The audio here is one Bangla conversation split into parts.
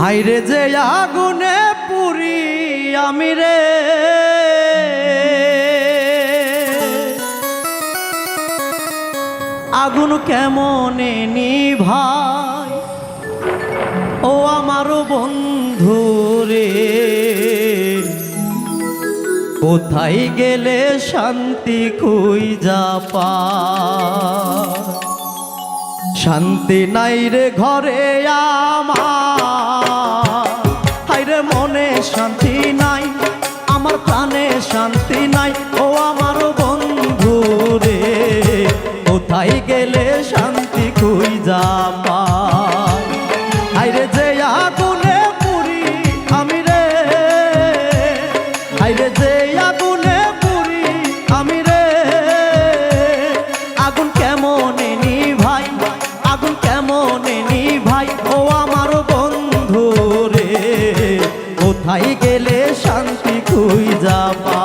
হাইরে যে আগুনে পুরি আমি রে, আগুন কেমনে নিভাই ও আমার বন্ধু রে। কোথায় গেলে শান্তি খুঁজা পাই, শান্তি নাই রে ঘরে আমার, হায়রে মনে শান্তি নাই, আমার প্রাণে শান্তি নাই ও আমার বন্ধু রে। কোথায় গেলে শান্তি খুঁজা পাই, হায়রে যে আগুনে পুরি আমি রে, হায়রে যে আগুনে পুরি আমি রে। আগুন কেমনে নিভাই, আগুন কেমনে নিভাই ও আমার বন্ধু রে। কোথায় গেলে শান্তি খুঁজা পাই।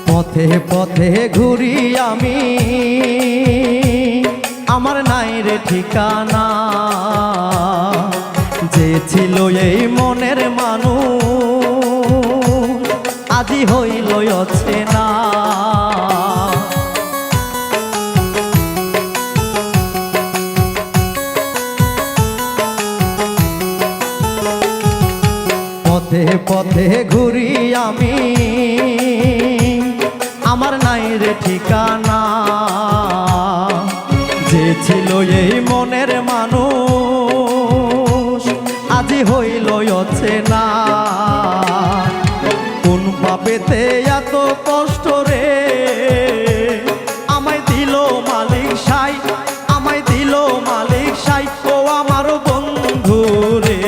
পথে পথে ঘুরি আমি, আমার নাই রে ঠিকানা। যে ছিল এই মনের মানুষ আজি হইল অচেনা। পথে পথে ঘুরি আমি, আমার নাই রে ঠিকানা। যে ছিল এই মনের মানুষ আজি হইল অচেনা। কোন পাপেতে এত কষ্ট রে আমায় দিল মালিক সাই, আমায় দিল মালিক সাই ও আমার বন্ধু রে।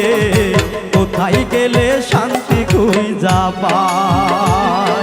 কোথায় গেলে শান্তি খুঁজা পাই।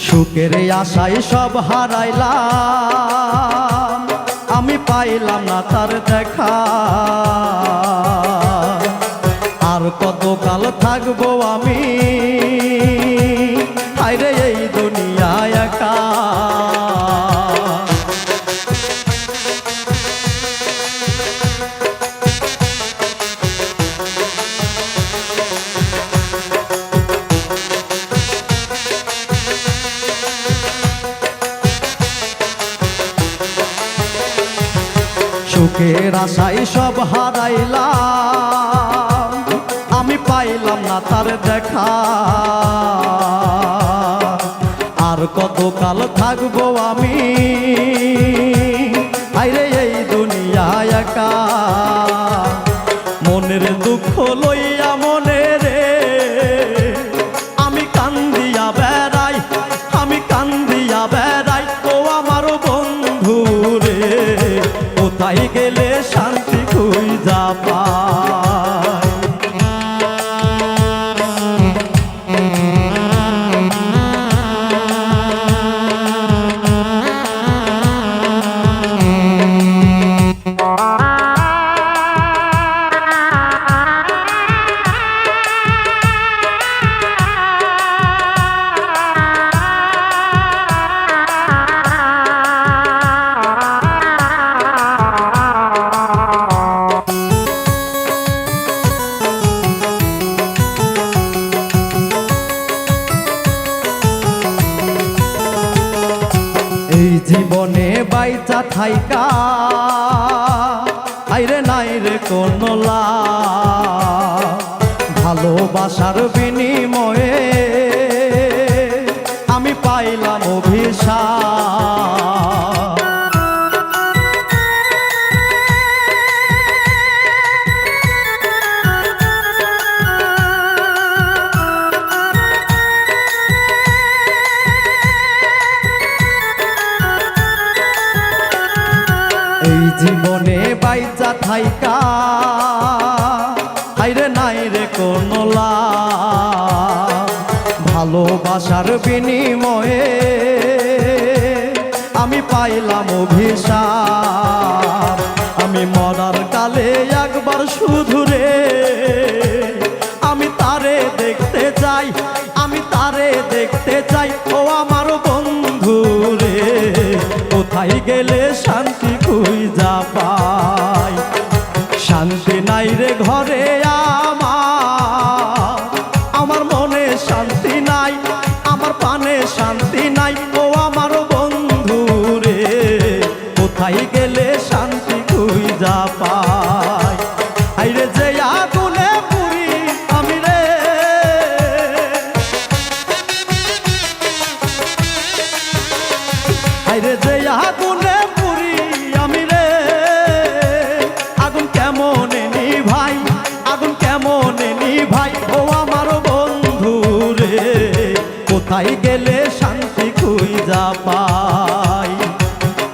সুখের আশায় সব হারাইলাম, আমি পাইলাম না তার দেখা। আর কতকাল থাকবো আমি হায়রে এই দুনিয়ায় একা। সুখের আশায় সব হারাইলাম, আমি পাইলাম না তার দেখা। আর কতকাল থাকবো আমি হায়রে এই দুনিয়ায় একা। মনের দুঃখ লইয়া মনে রে আমি কান্দিয়া বেড়াই, আমি কান্দিয়া বেড়াই ও আমার বন্ধু রে। কোথায় গেলে শান্তি খুঁজা পাই। বাইচা থাইকা আইরে নাই রে কোনো লাভ, ভালোবাসার বিনিময়ে আমি পাইলাম অভিশাপ। এই জীবনে বাইচা থাইকা আইরে নাই রে কোনো লাভ, ভালোবাসার বিনিময়ে আমি পাইলাম অভিশাপ। আমি মরার কালে একবার শুধু রে আমি তারে দেখতে চাই, আমি তারে দেখতে চাই ও আমার বন্ধু রে, কোথায় গেলে শান্তি খুঁজা পাই। শান্তি নাই রে ঘরে আমার মনে শান্তি নাই, আমার প্রাণে শান্তি নাই ও আমার বন্ধু রে, কোথায় গেলে শান্তি খুঁজা পাই। আইরে যে আগুনে পুরি আমি রে, আইরে যে আগুনে পুরি আমি রে, আগুন কেমন নিভাই, আগুন কেমন নিভাই ও আমার বন্ধু রে, কোথায় গেলে শান্তি খুঁজা পাই,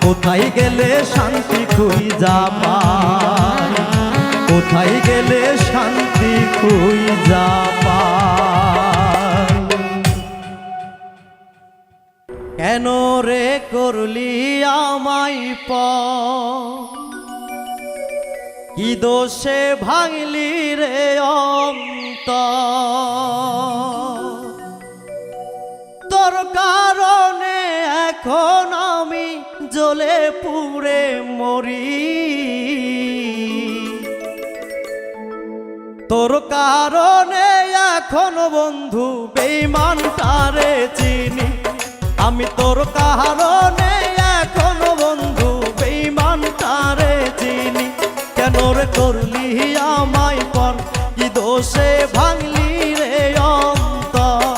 কোথায় গেলে শান্তি খুঁজা পাই, কোথায় গেলে শান্তি খুঁজা পাই। কেন রে করলি আমায় কি দোষে ভাঙলি রে অন্তর, তোর কারণে এখন আমি জ্বলে পুড়ে মরি, তোর কারণে এখন বন্ধু বেঈমানটারে চিনি, আমি তোর কারণে এখন বন্ধু বেঈমানটারে চিনি। কেন রে করলি আমায় পর কি দোষে ভাঙলি রে অন্তর,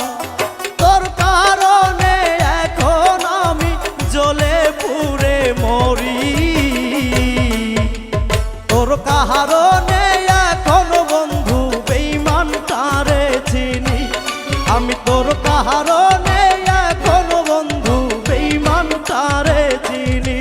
তোর কারণে এখন আমি জ্বলে পুড়ে মরি, তোর কারণে এখন বন্ধু বেঈমানটারে চিনি, আমি তোর কারণে এখন বন্ধু বেঈমানটারে চিনি।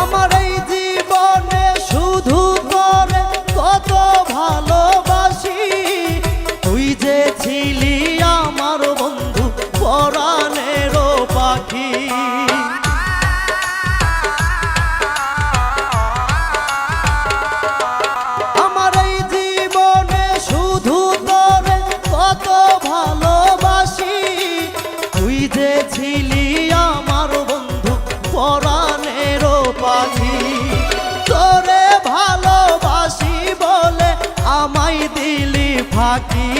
আমার এই জীবনে শুধু তোরে কত ভালোবাসি, তুই যে ছিলি আমার বন্ধু পরাণেরও পাখি। আমার এই জীবনে শুধু তোরে কত ভালোবাসি, তুই যে ছিলি আমার বন্ধু পরাণেরও পাখি। তোরে ভালোবাসি বলে আমায় দিলি ফাঁকি,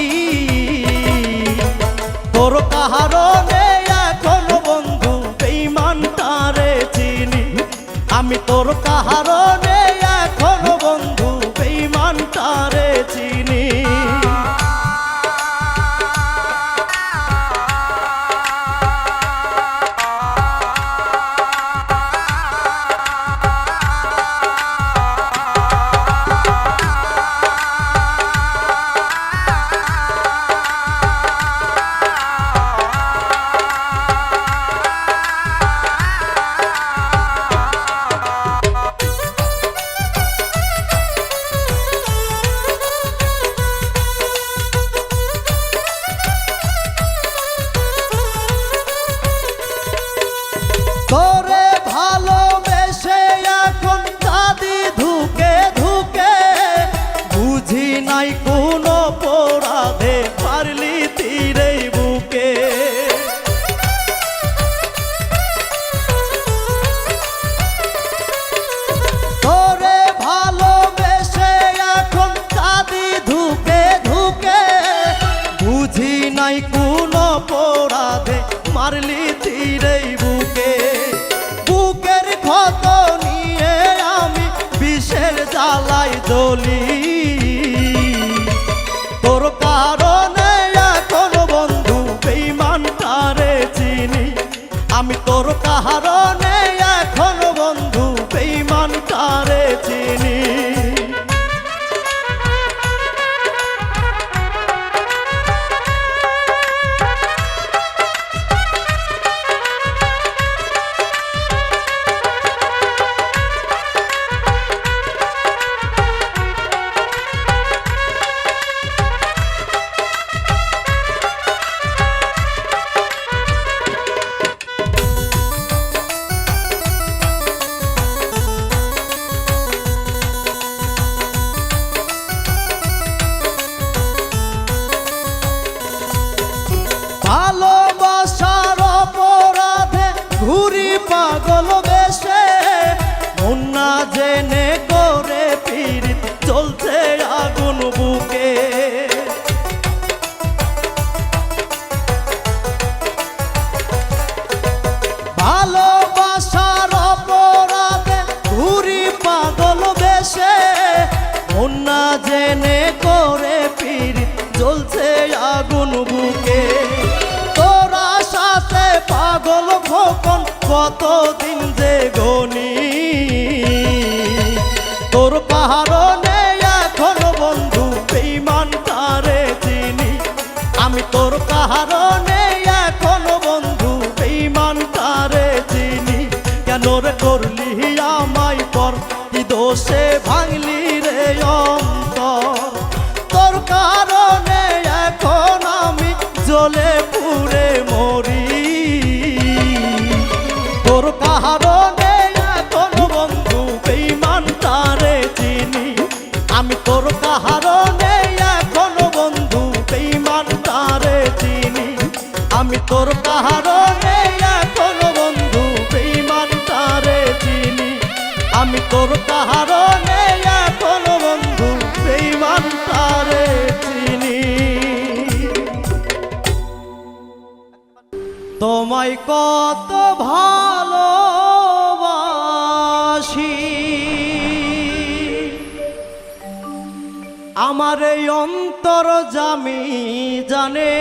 তোর কারণে এখন বন্ধু বেঈমানটারে চিনি, আমি তোর কারণে এখন বন্ধু বেঈমানটারে চিনি। নাই কোনো অপরাধে মারলি তীরেই বুকে, বুকের ক্ষত নিয়ে আমি বিষের জ্বালাই জ্বলি। তোর কারণে এখন বন্ধু বেঈমানটারে চিনি, আমি তোর কারণে এখন বন্ধু বেঈমানটারে চিনি। ভালোবাসার অপরাধে ঘুরি পাগল বেশে, মন না জেনে করে পীড়িত চলছে আগুন বুকে। ভালোবাসার অপরাধে ঘুরি পাগল বেশে, মন না জেনে করে পীড়িত জ্বলছে আগুন বুকে। তোরা সাথে পাগল খোকন কতদিন যে গনি, তোর কারণে এখন বন্ধু বেঈমানটারে চিনি, আমি তোর কারণে এখন বন্ধু বেঈমানটারে চিনি। কেন রে করলি আমায় পর, কি দোষে ভাঙলি রে অন্তর, তোর কারণে এখন আমি জ্বলে পুড়ে মরি। তোর কারণে এখন বন্ধু বেঈমানটারে চিনি, আমি তোর কারণে এখন বন্ধু বেঈমানটারে চিনি, আমি তোর কারণে এখন বন্ধু বেঈমানটারে চিনি, আমি তোর কারণে এখন বন্ধু বেঈমানটারে চিনি। তোমায় কত ভালোবাসি আমার এই অন্তর জামি জানে,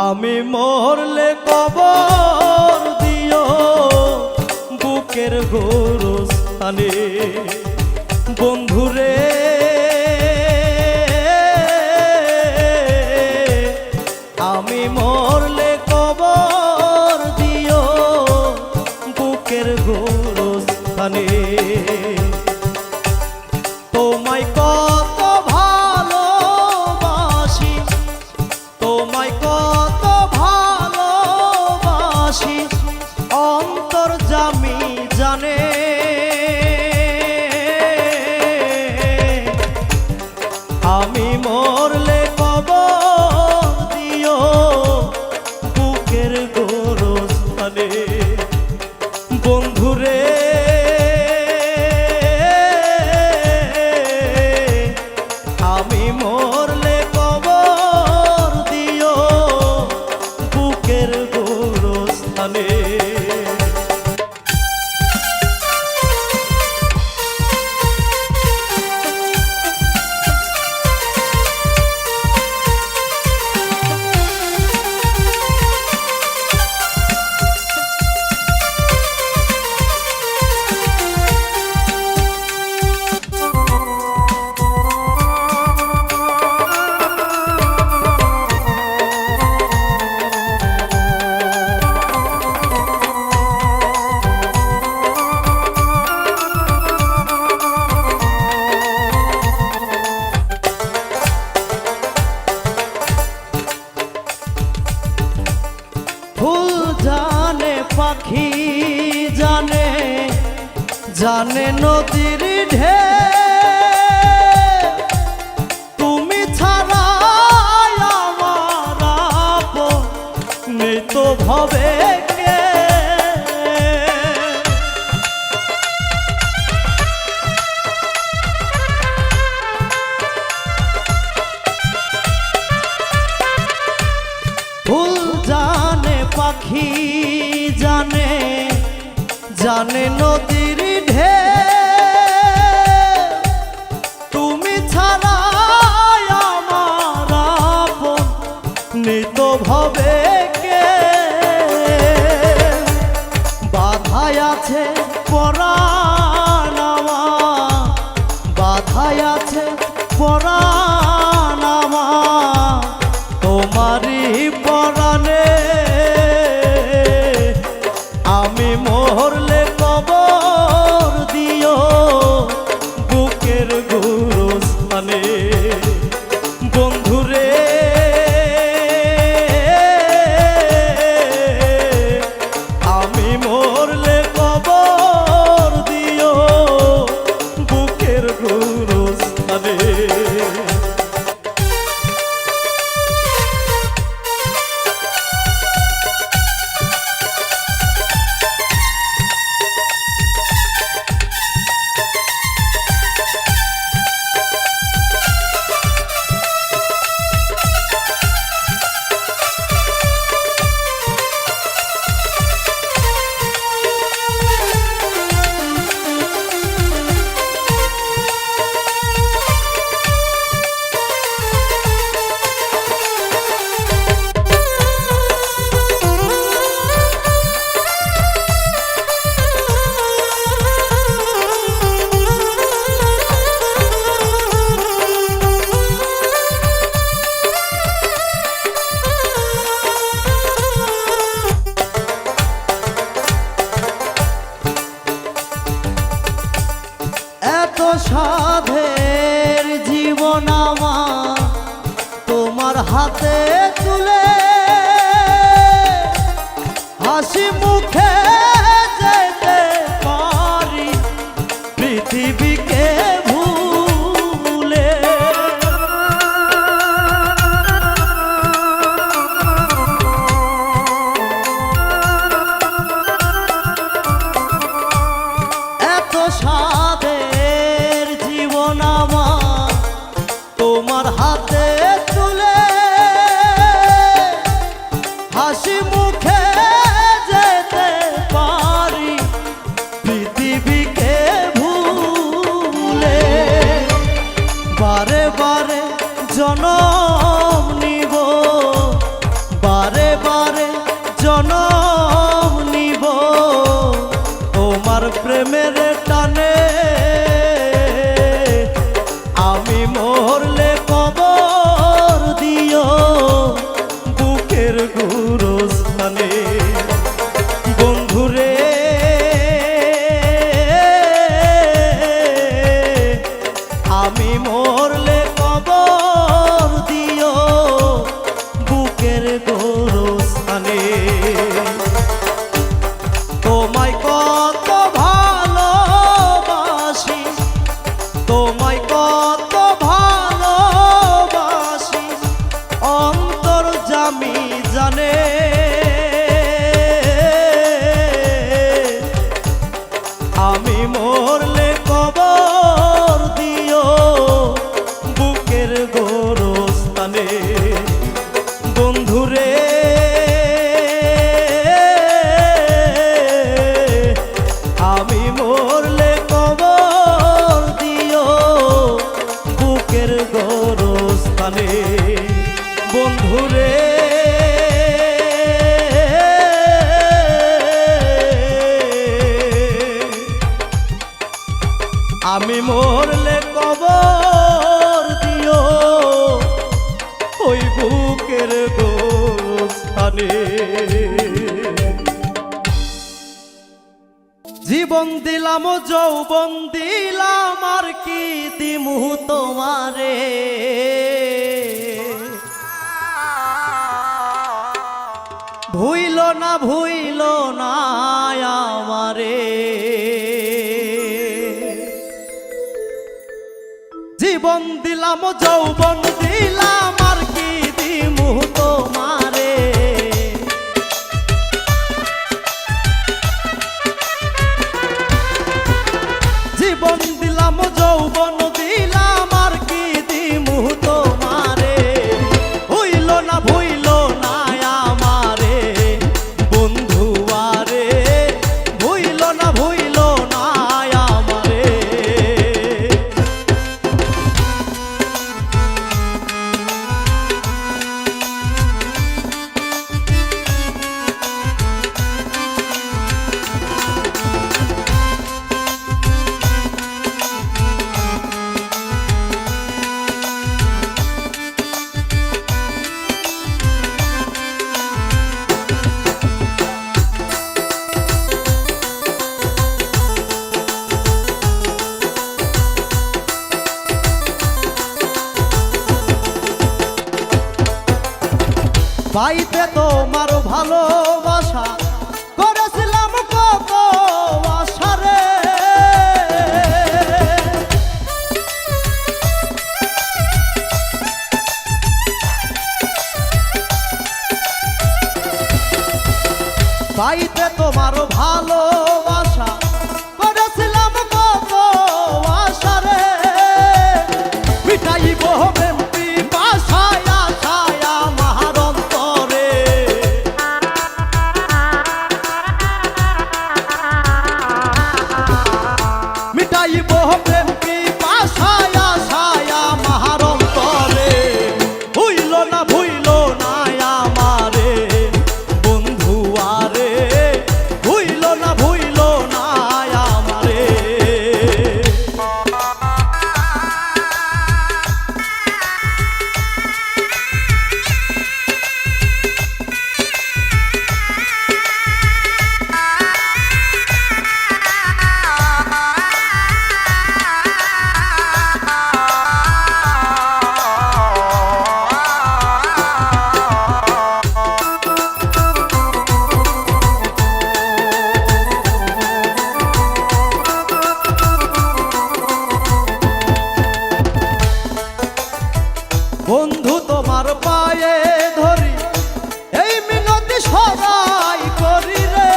আমি মরলে কবর দিও বুকের গোরস্থানে। বন্ধুরে আমি মরলে কবর দিও বুকের গোরস্থানে। তোমায় কত ভালোবাসি, তোমায় কত ভালোবাসি অন্তর জামি জানে, আমি মরলে কবর দিও বুকের গোরস্থানে। বন্ধুরে আমি মরলে কবর দিও বুকের গোরস্থানে। পাখি জানে জানে নদীর ঢেউ, তুমি ছাড়া আমার আপন নেই তো ভবে কে। পাখি জানে জানে নদীর ঢেউ, তুমি ছাড়া আমার আপন নিত ভবে কে। বাধায় আছে পরাণ আমার, বাধায় আছে পরাণ আমার তোমারই পরাণে। আমি মরলে কবর দিও বুকের গুরুস্থানে। বন্ধুরে আমি মরলে কবর দিও বুকের গুরুস্থানে। এত সাধের জীবন আমার তোমার হাতে তুলে, হাসি মুখে যেতে পারি পৃথিবীকে ভুলে। এত সাধের জীবন আমার তোমার হাতে তুলে, হাসি মুখে যেতে পারি পৃথিবীকে ভুলে। বারে বারে জনম নিব, বারে বারে জনম নিব তোমার প্রেমের টানে। আমি মরলে কবর দিও বুকের গুরুস্থানে। বন্ধুরে আমি মরলে কবর দিও বুকের গুরুস্থানে। তোমায় কত ভালোবাসি, তোমায় কত ভালোবাসি অন্তর্যামী জানে। আমি মরলে কবর দিও বুকের গোরস্থানে। বন্ধুরে আমি মরলে কবর দিও বুকের গোরস্থানে। বন্ধুরে আমি মরলে কবর দিও ওই বুকের গোরস্থানে। জীবন দিলাম যৌবন দিলাম আর কি দিমু তোমারে। ভুইল না ভুইল না আমারে। জীবন দিলাম যৌবন দিলাম আর কি দিমু তোমারে। জীবন দিলাম যৌবন দিলাম আর কি দিমু তোমারে। হইল না ভুইল না আমারে পাইতে তোমার ভালোবাসা করেছিলাম কত আশা রে। পাইতে তোমার ভালোবাসা করেছিলাম কত আশা রে। মিটাইব প্রেম পিপাসায় আশায় আমার অন্তরে। মিটাইব প্রেম পিপাসায় আশায় আমার অন্তরে। ভুইল না ভুইল না আমারে বন্ধু আরে। ভুইল না ভুইল না আমারে। বন্ধু তোমার পায়ে ধরি এই মিনতি সদাই করি রে।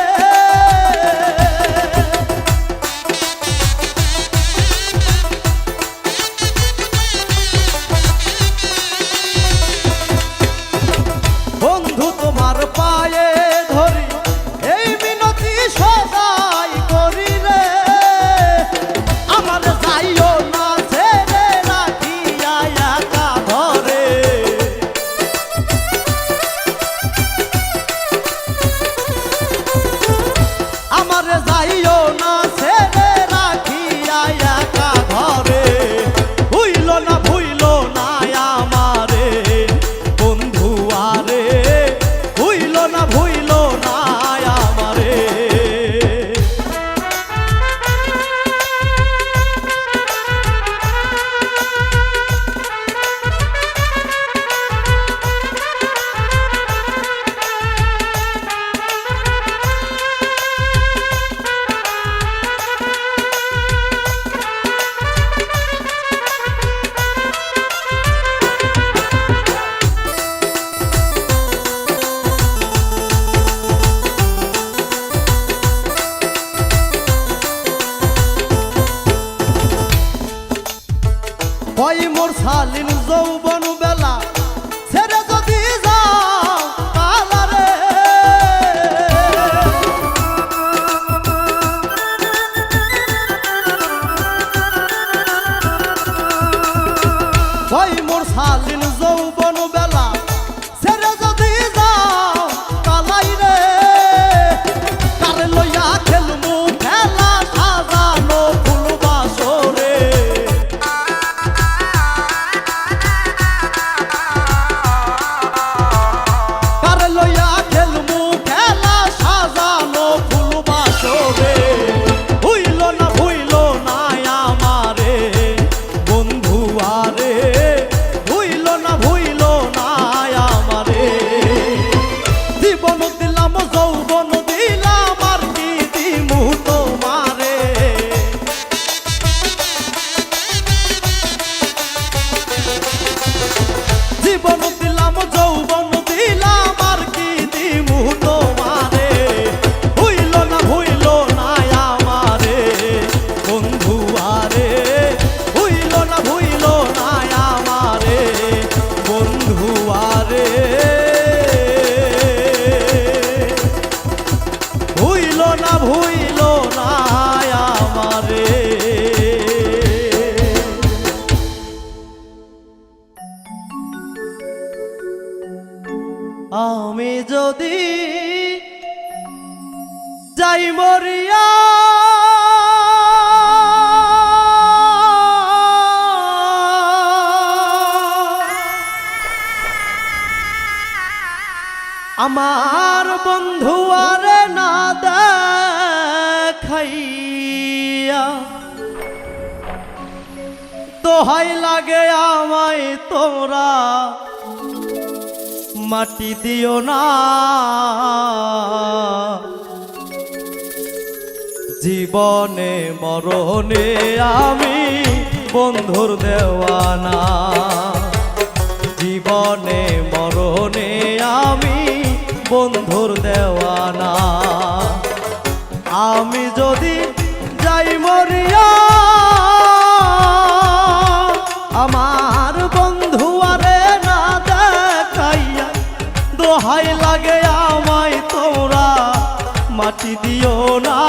বন্ধু তোমার পায়ে ধরি এই মিনতি সদাই করি রে। আমার যাইও না ছেড়ে রাখিয়া একা ধরে। আমার যাইও না ছেড়ে রাখিয়া একা ধরে। ভুইল না ভুইল না আমারে বন্ধু আরে। ভুইল না ভুইল না আমারে। ওই মোর শালীন যৌবন বেলা ছেড়ে যদি যাও কালারে। ওই মোর শালীন যৌবন বেলা ছেড়ে যদি যাও কালাই রে। কার লইয়া খেলমু খেলা সাজানো ফুল বাসরে। কার লইয়া খেলমু খেলা সাজানো ফুল বাসরে। ভুইল না ভুইল না আমারে বন্ধু আরে। ভুইল না ভুইল না আমারে। জীবন দিলাম যৌবন দিলাম আর কি দিমু তোমারে। জীবন দিলাম যৌবন দিলাম আর কি দিমু তোমারে। ভুইল না ভুইল না আমারে বন্ধু আরে। ভুইল না ভুইল না আমারে বন্ধু আরে। ভুইল না ভুইল না আমারে। আমি যদি যাই মরিয়া আমার বন্ধু আরে না দেখাইয়া দোহাই লাগে আমায় তোরা মাটি দিও না, জীবনে মরণে আমি বন্ধুর দেওয়ানা, জীবনে মরণে আমি বন্ধুর দেওয়ানা। আমি যদি যাই মরিয়া আমার বন্ধু আরে না দেখাইয়া, দোহাই লাগে আমায় তোমরা মাটি দিও না,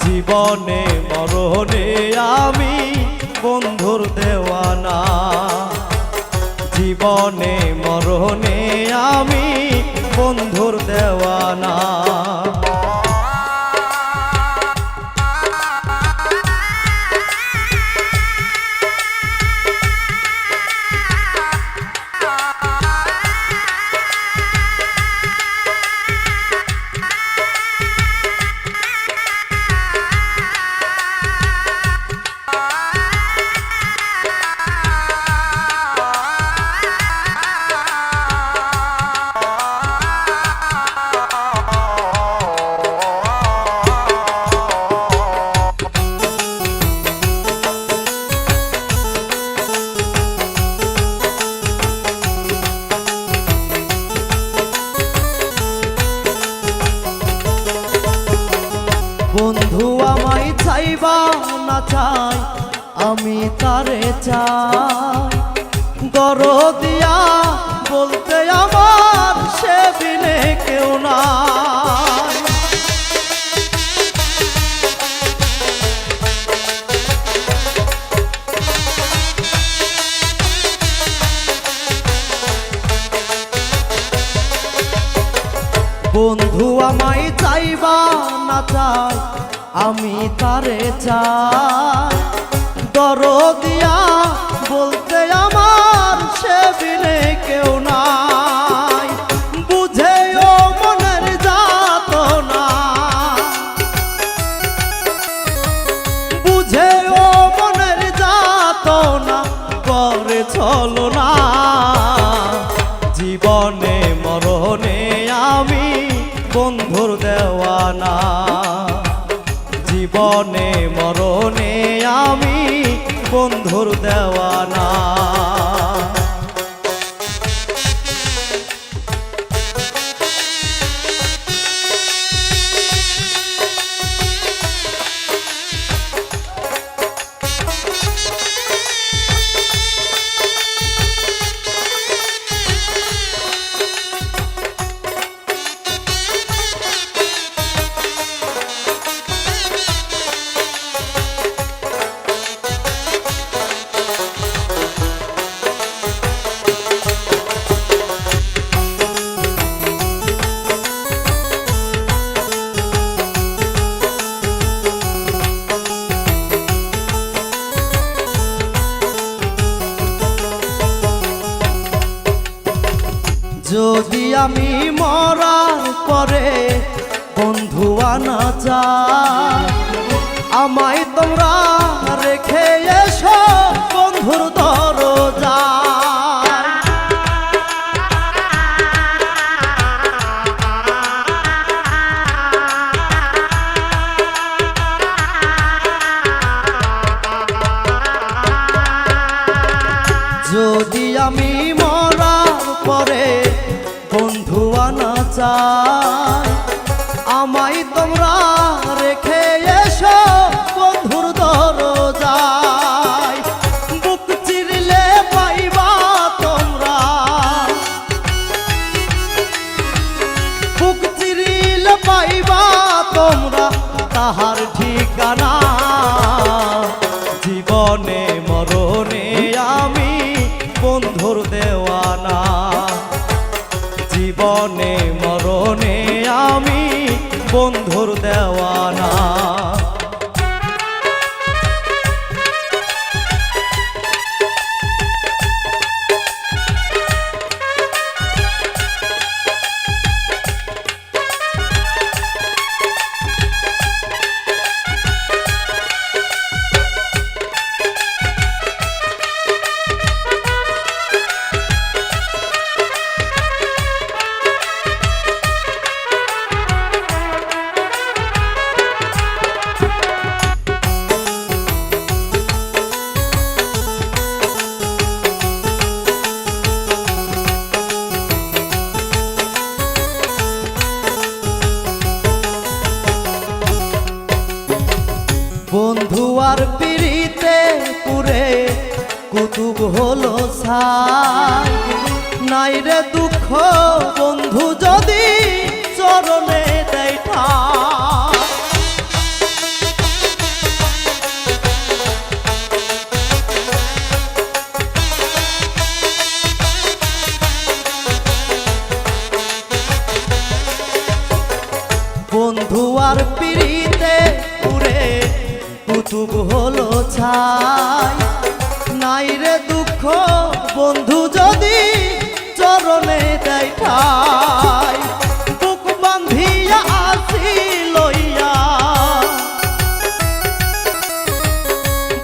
জীবনে মরণে আমি বন্ধুর দেওয়ানা, জীবনে মরণে আমি বন্ধুর দেওয়ানা। বন্ধু আমায় চাইবা না চাই আমি তারে চাই, দরদিয়া বলতে আমার সে বিনে কেউ নাই। বন্ধু আমায় চাইবা না চাই আমি তারে চাই, দরদিয়া বলতে আমার সে বিনে কেউ নাই। বুঝেও মনের যাতনা, বুঝেও মনের যাতনা করে চলো না, জীবনে মরণে আমি বন্ধুর দেওয়ানা, জীবনে মরণে আমি বন্ধুর দেওয়ানা। যদি আমি মরার পরে বন্ধু আনা চাই, আমায় তোমরা রেখে এসো বন্ধুর দরজায়। যদি আমি মরার পরে বন্ধু আনা চাই, আমায় তোমরা রেখে এসো বন্ধুর দরজায়। বুক চিরলে পাইবা তোমরা, বুক চিরলে পাইবা তোমরা তাহার ঠিকানা, জীবনে মরণে আমি বন্ধুর দেওয়ানা, জীবনে মরণে আমি বন্ধুর দেওয়ানা। হলো ছাই। নাই রে দুঃখ বন্ধু যদি চরণে দেয় ঠাই। বন্ধু আর পিড়িতে পুরে কুতুব হলো ছাই। নাই রে দুঃখ বন্ধু যদি চরণে দেয় ঠাই। বুক বান্ধিয়া আসি লইয়া,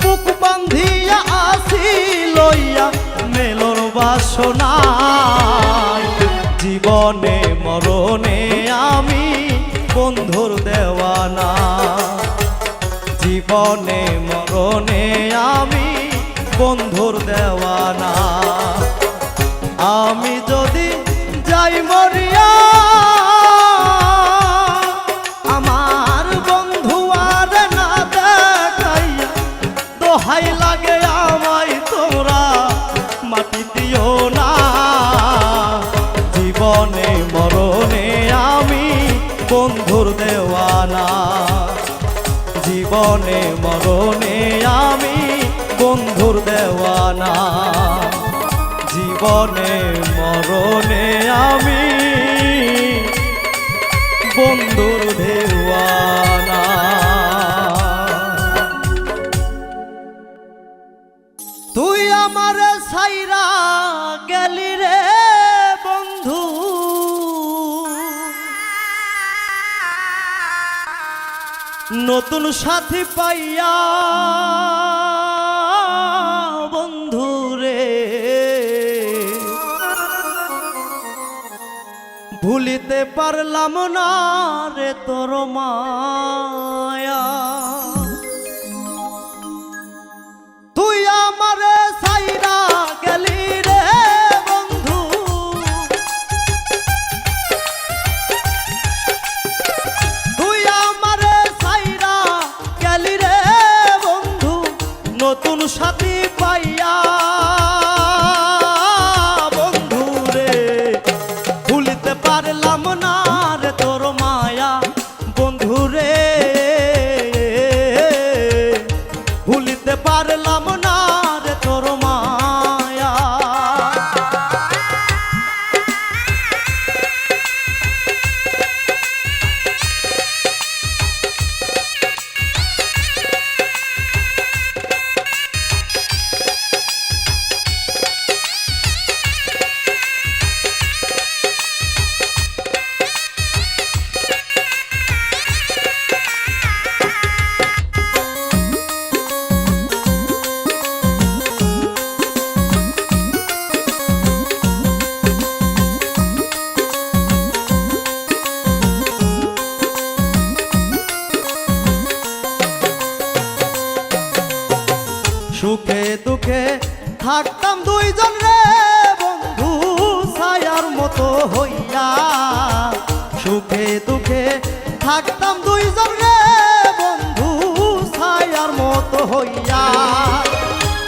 বুক বান্ধিয়া আসি লইয়া মেলর বাসনায়। জীবনে মরণে আমি বন্ধুর দেওয়ানা। জীবনে মরণে আমি বন্ধুর দেওয়ানা। আমি যদি যাই মরিয়া আমার বন্ধু আর না দেখাইয়া, দোহাই লাগে আমায় তোমরা মাটি দিও না। জীবনে মরণে আমি বন্ধুর দেওয়ানা। জীবনে মরণে আমি বন্ধুর দেওয়ানা। জীবনে মরণে আমি বন্ধুর দেওয়ানা। তুই আমারে ছাইরা গেলি রে বন্ধু, নতুন সাথী পাইয়া বন্ধু রে। ভুলিতে পারলাম না রে তোর মায়া। তুই আমারে ছাইরা গেলি রে বন্ধু, তুই আমারে ছাইরা গেলি রে বন্ধু, নতুন সাথী পাইয়া বন্ধু রে। ভুলিতে পারলাম না রে তোর মায়া বন্ধু রে। ভুলিতে পারলাম না রে তোর মায়া। সুখে দুঃখে থাকতাম দুইজন রে বন্ধু ছায়ার মতো হইয়া। সুখে দুঃখে থাকতাম দুইজন রে বন্ধু ছায়ার মতো হইয়া।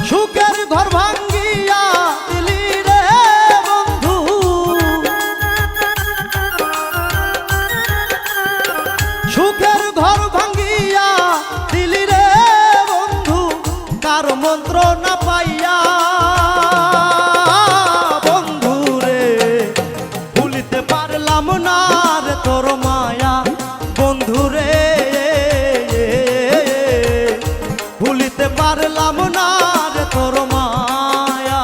সুখের ঘর ভাঙ্গিয়া দিলি রে বন্ধু, সুখের ঘর ভাঙ্গিয়া দিলি রে বন্ধু, কার মন্ত্র না পাইয়া বন্ধু রে। ভুলিতে পারলাম না রে তোর মায়া বন্ধু রে। ভুলিতে পারলাম না রে তোর মায়া।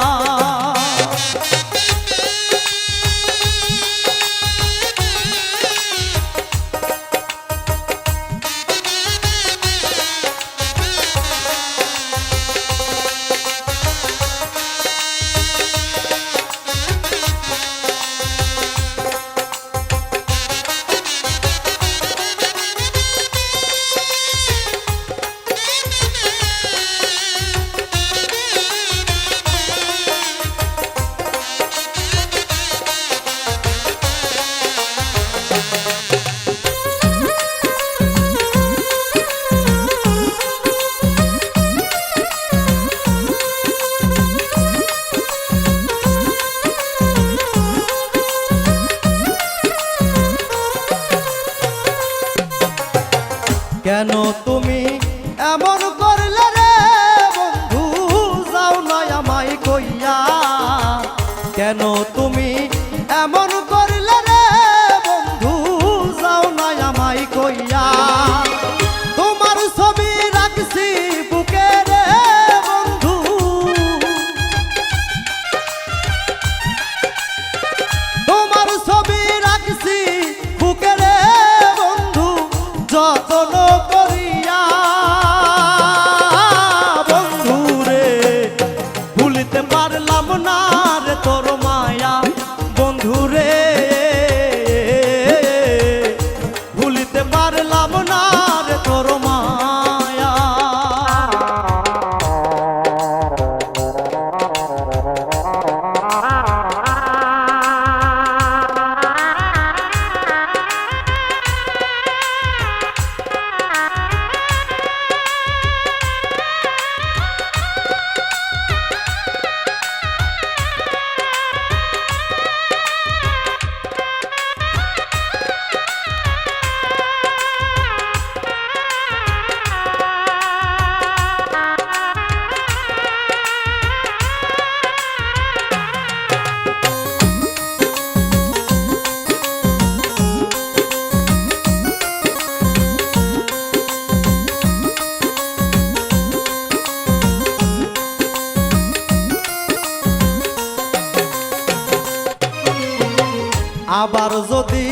আবার যদি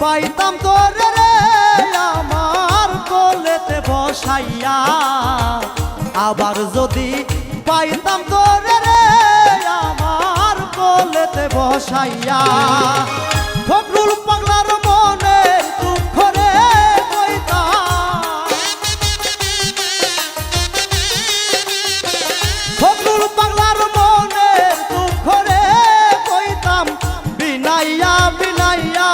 পাইতাম তোরে রে আমার কোলেতে বসাইয়া, আবার যদি পাইতাম তোরে রে আমার কোলেতে বসাইয়া, ফখরুল পাগলার মনের দুঃখ রে কইতাম, ফখরুল পাগলার মনের দুঃখ রে কইতাম বিনাইয়া বিনাইয়া।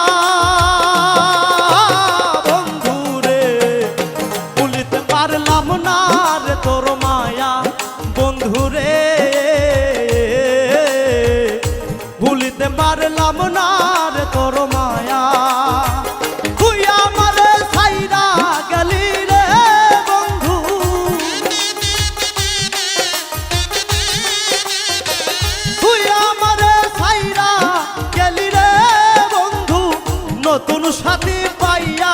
বন্ধুরে ভুলিতে পারলাম না রে তোর মায়া, বন্ধুরে ভুলিতে পারলাম না রে তোর মায়া। তুই আমারে ছাইরা গেলি রে বন্ধু, তুই আমারে ছাইরা গেলি রে বন্ধু নতুন সাথী পাইয়া।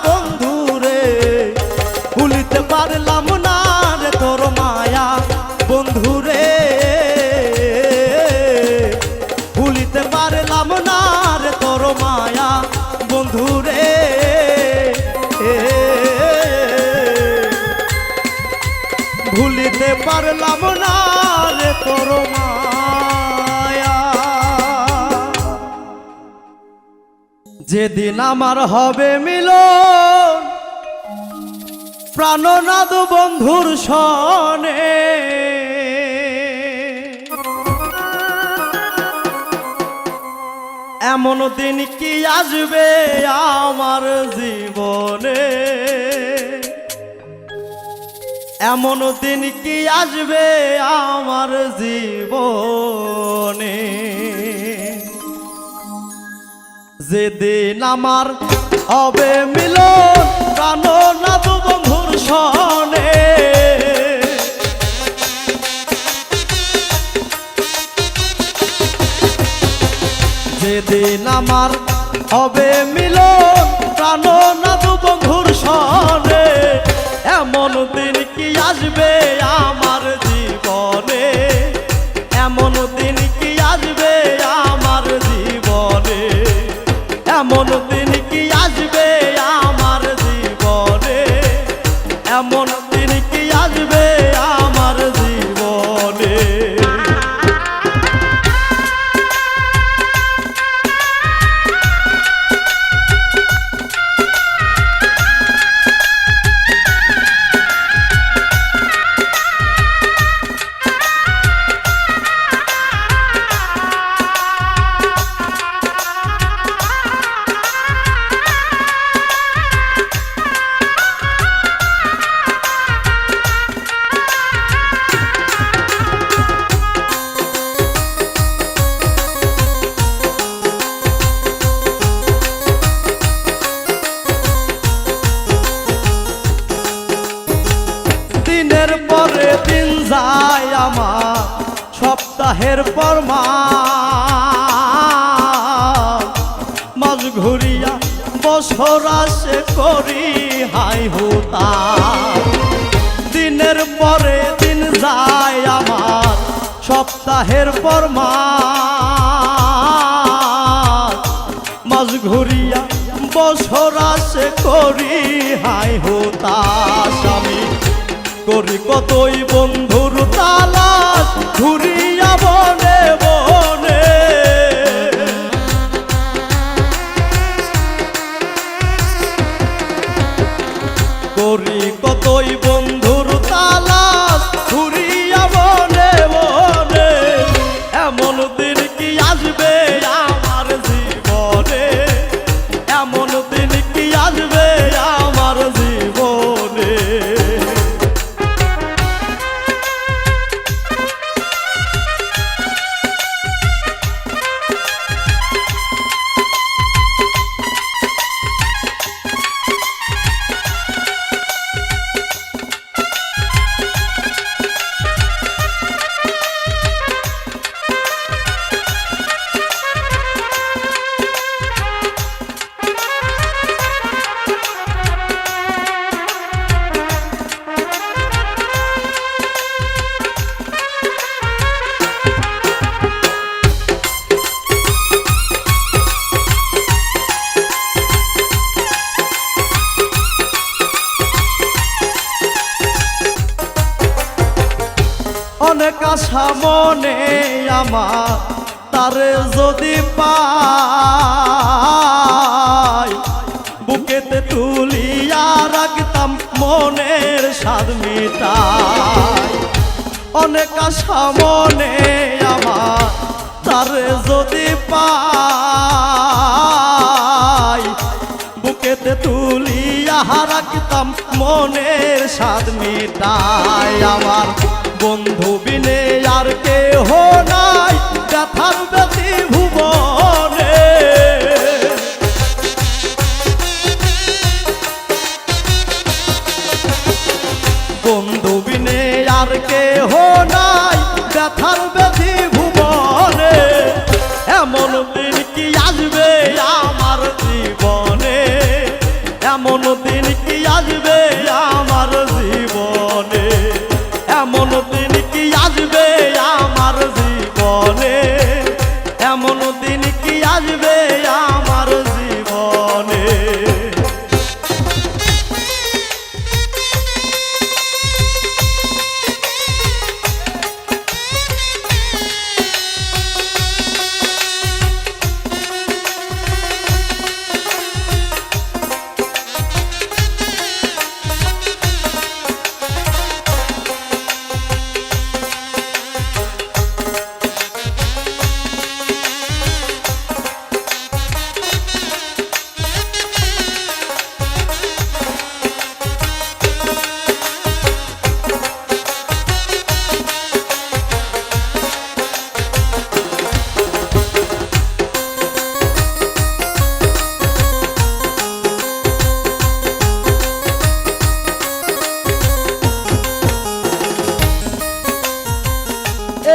বন্ধুরে ভুলিতে পারলাম না রে তোর মায়া, বন্ধুরে ভুলিতে পারলাম না রে তোর মায়া, বন্ধুরে ভুলিতে পারলাম না রে তোর মায়া। যেদিন আমার হবে মিলন প্রাণনাদ বন্ধুর সনে, এমন দিন কি আসবে আমার জীবনে, এমন দিন কি আসবে আমার জীবনে, যেদিন আমার হবে মিলন প্রাণনাদ বন্ধুর সনে, যেদিন আমার হবে মিলন প্রাণনাদ বন্ধুর সনে, এমন দিন কি আসবে আমার জীবনে, এমন দিন কি আসবে আমার জীবনে, এমন দিন কি আসবে আমার জীবনে, এমন দিন কি আসবে আমার জীবনে। দিনের পরে দিন যায় আমার সপ্তাহের পর মাস ঘুরিয়া বছর আসে করি হাই হুতা। দিনের পরে দিন যায় আমার সপ্তাহের পর মাস ঘুরিয়া বছর আসে করি হাই হুতাশ। আমি করি কতই বন্ধুর তালাশ ঘুরিয়া বনে বনে, করি কতই বন্ধুর তালাশ ঘুরিয়া বনে বনে, এমন দিন কি আসবে আমার জীবনে, এমন দিন কি আসবে আমার জীবনে। অনেক আশা মনে আমার তারে যদি পাই বুকেতে তুলিয়া রাখতাম মনের স্বাদ মিটাই অনেক আশা মনে আমার তারে যদি পাই বুকেতে তুলিয়া রাখতাম মনের স্বাদ মিটাই আমার বন্ধু বিনে আর কেহ নাই ব্যথার ব্যথি ভুবনে বন্ধু বিনে আর কেহ নাই ব্যথার ব্যথি ভুবনে এমন দিন কি আসবে আমার জীবনে এমন দিন কি আসবে আমার জীবনে এমন দিন কি আসবে আমার জীবনে এমন দিন কি আসবে আমার জীবনে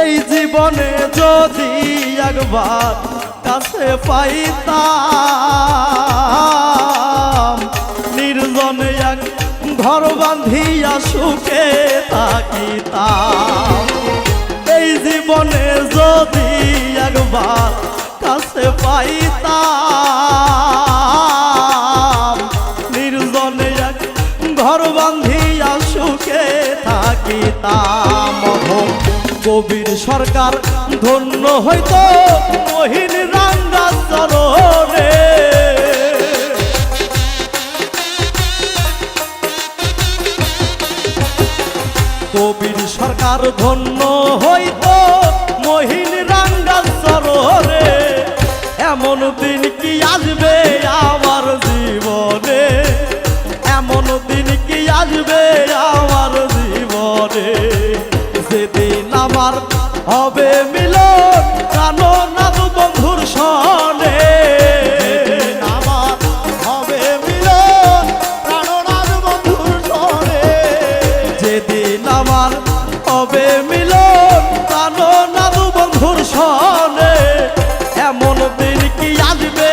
এই জীবনে যদি একবার কাছে পাইতাম নির্জনে এক ঘর বাঁধিয়া সুখে থাকিতাম এই জীবনে যদি একবার কাছে পাইতাম নির্জনে এক ঘর বাঁধিয়া সুখে থাকিতাম কবির সরকার ধন্য হইতো মহিন রাঙ্গা চরণে কবির সরকার ধন্য হইতো মহিন রাঙ্গা চরণে এমন দিন কি আসবে আমার জীবনে এমন দিন কি আসবে আমার জীবনে যেদিন আমার হবে মিলন জানো না তো বন্ধুর সনে আমার হবে মিলন প্রাণনাথ বন্ধুর সনে যেদিন আমার হবে মিলন জানো না তো বন্ধুর সনে এমন দিন কি আসবে